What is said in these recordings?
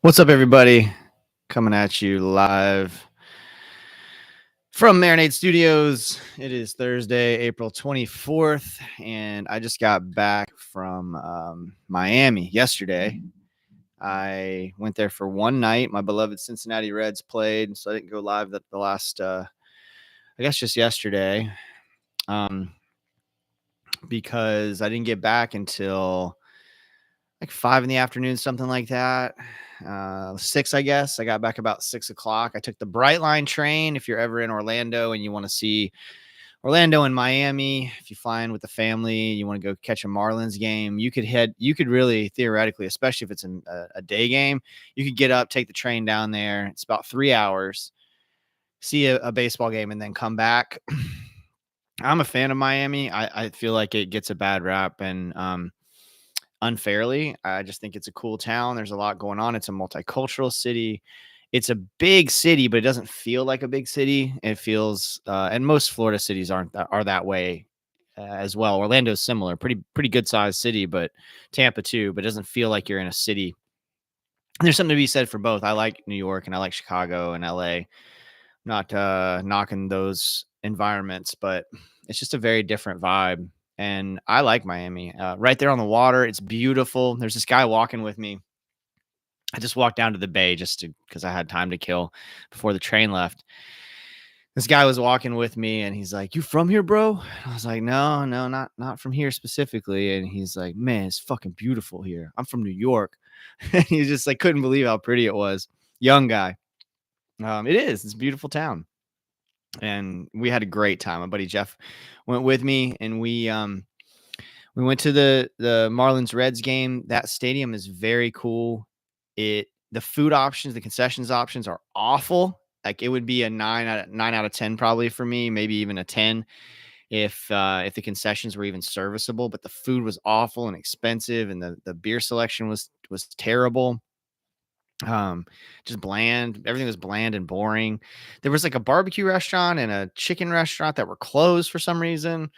What's up, everybody? Coming at you live from Marinate Studios. It is Thursday, April 24th, and I just got back from Miami yesterday. I went there for one night. My beloved Cincinnati Reds played, so I didn't go live the last, I guess, just yesterday, um, because I didn't get back until like 5 in the afternoon, something like that. 6, I guess. I got back about 6 o'clock. I took the Bright Line train. If you're ever in Orlando and you want to see Orlando and Miami, if you fly in with the family, you want to go catch a Marlins game, you could really theoretically, especially if it's a day game, you could get up, take the train down there. It's about 3 hours, see a baseball game, and then come back. I'm a fan of Miami. I feel like it gets a bad rap, and unfairly. I just think it's a cool town. There's a lot going on. It's a multicultural city. It's a big city, but it doesn't feel like a big city. It feels, and most Florida cities are that way as well. Orlando's similar, pretty good sized city, but Tampa too. But it doesn't feel like you're in a city. There's something to be said for both. I like New York and I like Chicago and LA. Not knocking those environments, but it's just a very different vibe. And I like Miami. Right there on the water, it's beautiful. There's this guy walking with me. I just walked down to the bay because I had time to kill before the train left. This guy was walking with me, and he's like, "You from here, bro?" I was like, "No, no, not from here specifically." And he's like, "Man, it's fucking beautiful here. I'm from New York." And he just like couldn't believe how pretty it was. Young guy. It is. It's a beautiful town. And we had a great time. My buddy Jeff went with me, and we went to the Marlins Reds game. That stadium is very cool. The food options, the concessions options are awful. Like it would be a 9 out of 10 probably for me, maybe even a 10 if the concessions were even serviceable. But the food was awful and expensive, and the beer selection was terrible. Um, just bland. Everything was bland and boring. There was like a barbecue restaurant and a chicken restaurant that were closed for some reason.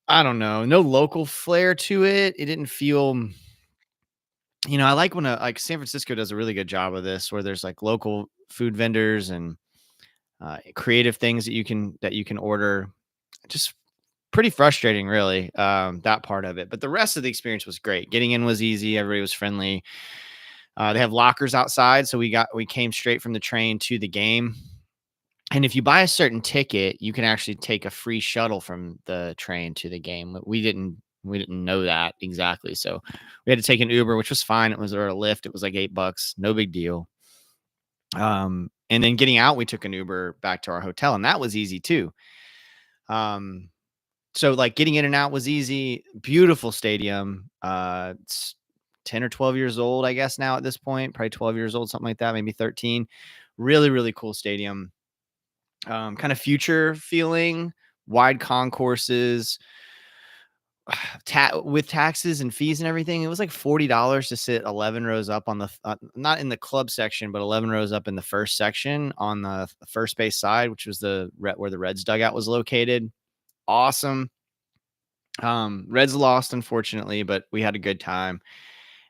I don't know. No local flair to it. It didn't feel, I like when like San Francisco does a really good job of this, where there's like local food vendors and creative things that you can order. Just pretty frustrating, really. That part of it, but the rest of the experience was great. Getting in was easy. Everybody was friendly. They have lockers outside, so we came straight from the train to the game. And if you buy a certain ticket, you can actually take a free shuttle from the train to the game. We didn't know that exactly, so we had to take an Uber, which was fine. It was or a Lyft. It was like $8, no big deal. And then getting out, we took an Uber back to our hotel, and that was easy too. Um, so like getting in and out was easy. Beautiful stadium. It's 10 or 12 years old, I guess now at this point, probably 12 years old, something like that, maybe 13. Really, really cool stadium. Kind of future feeling, wide concourses, with taxes and fees and everything. It was like $40 to sit 11 rows up on not in the club section, but 11 rows up in the first section on the first base side, which was where the Reds dugout was located. Awesome. Reds lost, unfortunately, but we had a good time.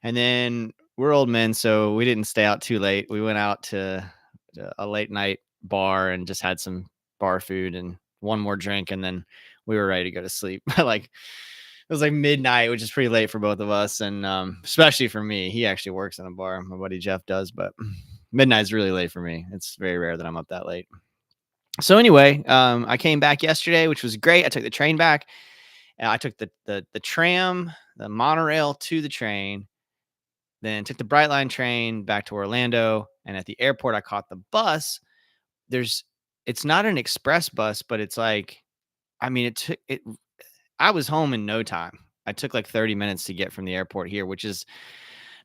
And then we're old men, so we didn't stay out too late. We went out to a late night bar and just had some bar food and one more drink, and then we were ready to go to sleep. Like it was like midnight, which is pretty late for both of us, and especially for me. He actually works in a bar. My buddy Jeff does, but midnight is really late for me. It's very rare that I'm up that late. So anyway, I came back yesterday, which was great. I took the train back. I took the tram, the monorail to the train, then took the Bright Line train back to Orlando. And at the airport, I caught the bus. It's not an express bus, but it's like, I mean, I was home in no time. I took like 30 minutes to get from the airport here, which is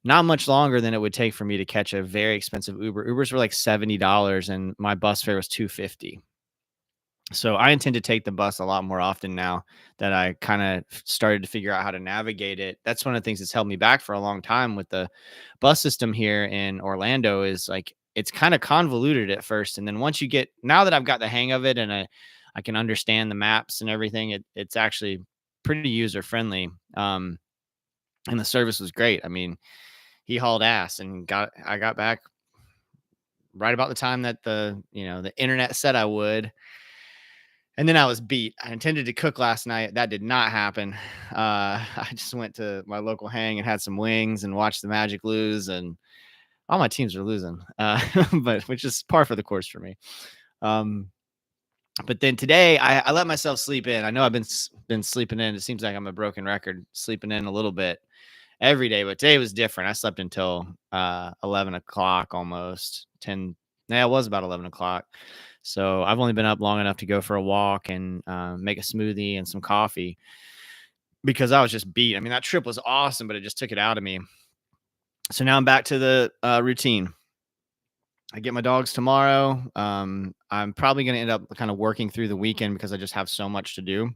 not much longer than it would take for me to catch a very expensive Uber. Ubers were like $70 and my bus fare was $250. So I intend to take the bus a lot more often now that I kind of started to figure out how to navigate it. That's one of the things that's held me back for a long time with the bus system here in Orlando is like it's kind of convoluted at first. And then now that I've got the hang of it and I can understand the maps and everything, it's actually pretty user friendly. And the service was great. I mean, he hauled ass and I got back right about the time that the internet said I would. And then I was beat. I intended to cook last night. That did not happen. I just went to my local hang and had some wings and watched the Magic lose, and all my teams are losing, but which is par for the course for me. Um, but then today I let myself sleep in. I know I've been sleeping in. It seems like I'm a broken record, sleeping in a little bit every day, but today was different. I slept until 11 o'clock, almost 10. Yeah, it was about 11 o'clock. So I've only been up long enough to go for a walk and make a smoothie and some coffee because I was just beat. I mean, that trip was awesome, but it just took it out of me. So now I'm back to the routine. I get my dogs tomorrow. I'm probably going to end up kind of working through the weekend because I just have so much to do.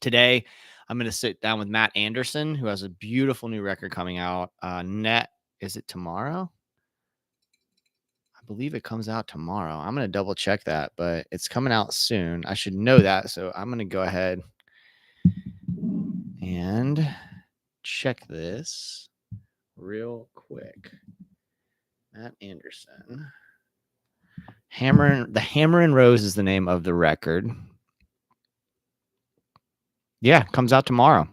Today, I'm going to sit down with Matt Anderson, who has a beautiful new record coming out. Is it tomorrow? I believe it comes out tomorrow. I'm going to double check that, but it's coming out soon. I should know that. So I'm going to go ahead and check this real quick. Matt Anderson. The Hammer and Rose is the name of the record. Yeah, comes out tomorrow.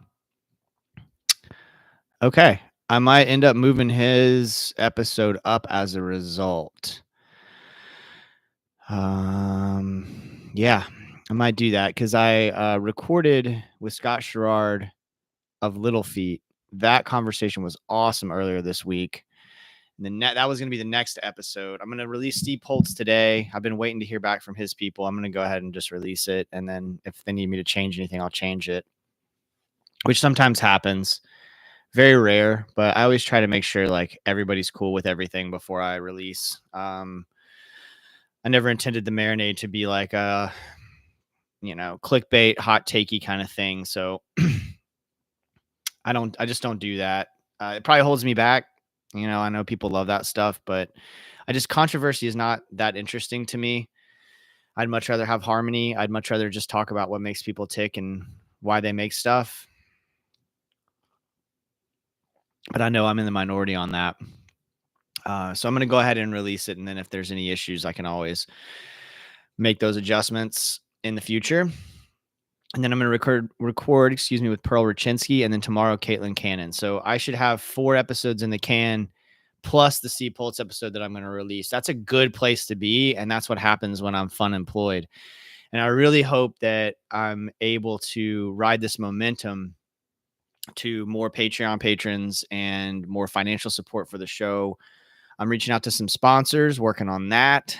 Okay. I might end up moving his episode up as a result. Yeah, I might do that because I recorded with Scott Sherrard of Little Feet. That conversation was awesome earlier this week. And that was going to be the next episode. I'm going to release Steve Holtz today. I've been waiting to hear back from his people. I'm going to go ahead and just release it. And then if they need me to change anything, I'll change it, which sometimes happens. Very rare, but I always try to make sure like everybody's cool with everything before I release. I never intended the marinade to be like a, clickbait, hot takey kind of thing. So I just don't do that. It probably holds me back. I know people love that stuff, but controversy is not that interesting to me. I'd much rather have harmony. I'd much rather just talk about what makes people tick and why they make stuff. But I know I'm in the minority on that. So I'm going to go ahead and release it. And then if there's any issues, I can always make those adjustments in the future. And then I'm going to record, with Pearl Rachinsky, and then tomorrow, Caitlin Cannon. So I should have 4 episodes in the can, plus the Steve Holtz episode that I'm going to release. That's a good place to be. And that's what happens when I'm fun employed. And I really hope that I'm able to ride this momentum to more Patreon patrons and more financial support for the show. I'm reaching out to some sponsors, working on that,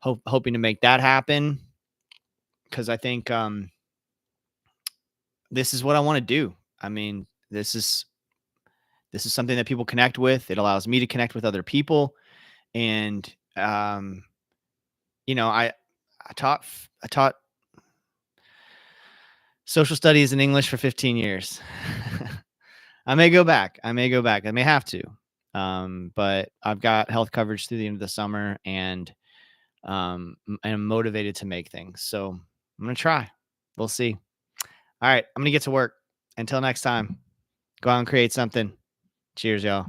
hoping to make that happen. Because I think this is what I want to do. I mean, this is something that people connect with. It allows me to connect with other people. And, I taught social studies and English for 15 years. I may go back. I may have to. But I've got health coverage through the end of the summer, and I'm motivated to make things. So I'm going to try. We'll see. All right. I'm going to get to work. Until next time, go out and create something. Cheers, y'all.